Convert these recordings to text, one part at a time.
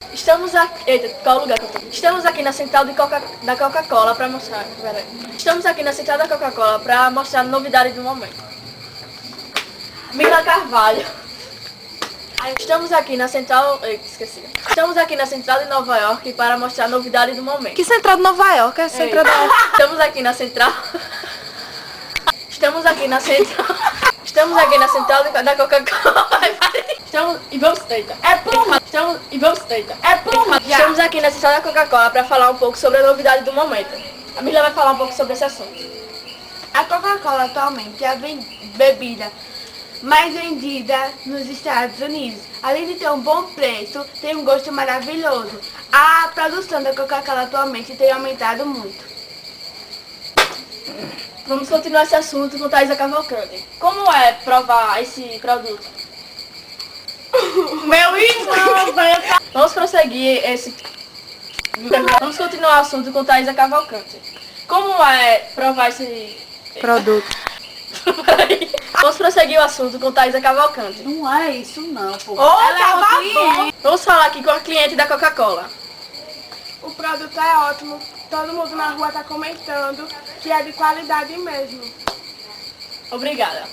Estamos aqui. Eita, qual lugar que eu tô? Estamos aqui na central da Coca-Cola para mostrar. Peraí. Estamos aqui na central da Coca-Cola para mostrar a novidade do momento. Mila Carvalho. Estamos aqui na central. Esqueci. Estamos aqui na central de Nova York para mostrar a novidade do momento. Que central de Nova York? É a central da... Estamos aqui na central. Estamos aqui na central. Estamos aqui na central da Coca-Cola. E vamos eita. Estamos aqui na central da Coca-Cola para falar um pouco sobre a novidade do momento. A Mila vai falar um pouco sobre esse assunto. A Coca-Cola atualmente é a bebida mais vendida nos Estados Unidos. Além de ter um bom preço, tem um gosto maravilhoso. A produção da Coca-Cola atualmente tem aumentado muito. Vamos continuar esse assunto com Thaisa Cavalcante. Como é provar esse produto? Meu irmão, Vamos prosseguir esse... Vamos continuar o assunto com Thaisa Cavalcante. Como é provar esse... produto. Peraí. Vamos prosseguir o assunto com Thaisa Cavalcante. Não é isso não, pô. Vamos falar aqui com a cliente da Coca-Cola. O produto é ótimo, todo mundo na rua está comentando que é de qualidade mesmo. Obrigada.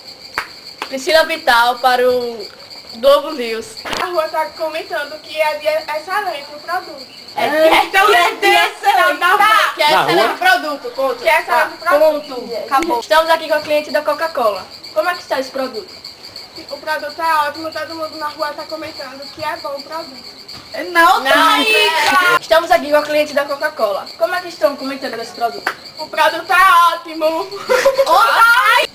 Priscila Vital para o Globo News. A rua está comentando que é de excelente o produto. Que é excelente produto, ponto. Que é excelente produto. Acabou. Estamos aqui com a cliente da Coca-Cola. Como é que está esse produto? O produto é ótimo, todo mundo na rua está comentando que é bom o produto. Não, Estamos aqui com a cliente da Coca-Cola. Como é que estão comentando esse produto? O produto é ótimo.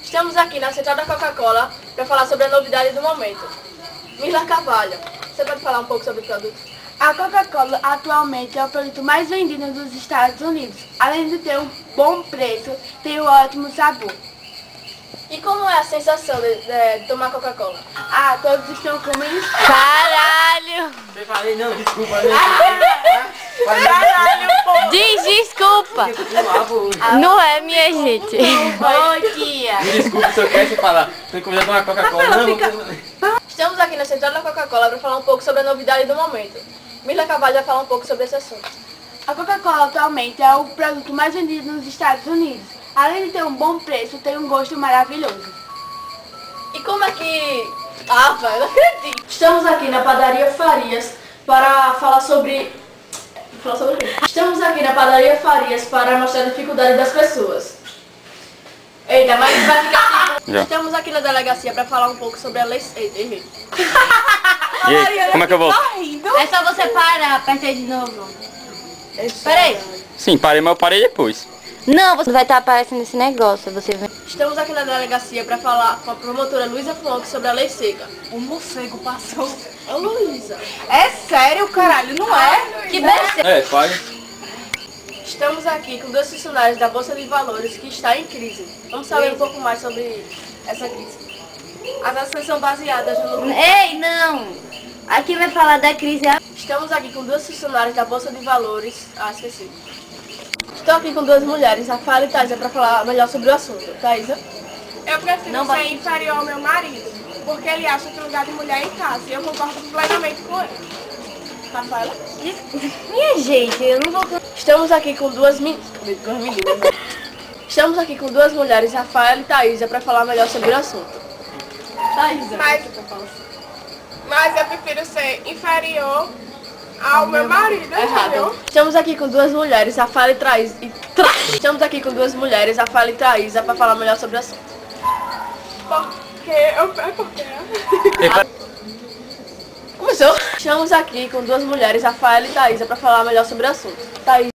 Estamos aqui na central da Coca-Cola para falar sobre a novidade do momento. Mila Carvalho, você pode falar um pouco sobre o produto? A Coca-Cola atualmente é o produto mais vendido nos Estados Unidos. Além de ter um bom preço, tem um ótimo sabor. E como é a sensação de tomar Coca-Cola? Ah, todos estão comendo. Caralho! Eu falei, não, desculpa. Caralho, pô! Diz desculpa! Desculpa. Não é, minha gente. Oi, tia! Me desculpa se eu quero falar. Tô convidando uma Coca-Cola. Não, Estamos aqui na central da Coca-Cola para falar um pouco sobre a novidade do momento. Mila Carvalho vai falar um pouco sobre esse assunto. A Coca-Cola atualmente é o produto mais vendido nos Estados Unidos. Além de ter um bom preço, tem um gosto maravilhoso. E como é que... Ah, velho, não acredito. Estamos aqui na padaria Farias para falar sobre... o quê? Estamos aqui na padaria Farias para mostrar a dificuldade das pessoas. Eita, mas vai ficar assim. Já. Estamos aqui na delegacia para falar um pouco sobre a lei... Eita, errei. E aí, como é que eu volto? É só você parar, aperta aí de novo. Peraí. Sim, parei, mas eu parei depois. Não, você vai estar aparecendo esse negócio. Você vem. Estamos aqui na delegacia para falar com a promotora Luísa Fonte sobre a lei seca. O morcego passou. Ô, Luísa. É sério, caralho, não é? Que besteira. É, pai. Estamos aqui com dois funcionários da Bolsa de Valores que está em crise. Vamos saber um pouco mais sobre essa crise. As ações são baseadas no lucro. Ei, não. Aqui vai falar da crise. Estamos aqui com duas funcionárias da Bolsa de Valores. Ah, esqueci. Estou aqui com duas mulheres, a Fala e Thaisa, para falar melhor sobre o assunto. Thaisa? Eu prefiro Não, ser vai- inferior ao meu marido, porque ele acha que o lugar de mulher é em casa, e eu concordo plenamente com ele. Rafaela? Minha gente, eu não vou... Estamos aqui com duas meninas. Estamos aqui com duas mulheres, Rafaela e Thaisa, para falar melhor sobre o assunto. Thaisa, Mas eu prefiro ser inferior ao meu marido, entendeu? errado. Estamos aqui com duas mulheres, Rafaela e Thaisa. Estamos aqui com duas mulheres, Rafaela e Thaisa, para falar melhor sobre o assunto. Porque... Começou? Estamos aqui com duas mulheres, Rafaela e Thaisa, para falar melhor sobre o assunto. Thaisa.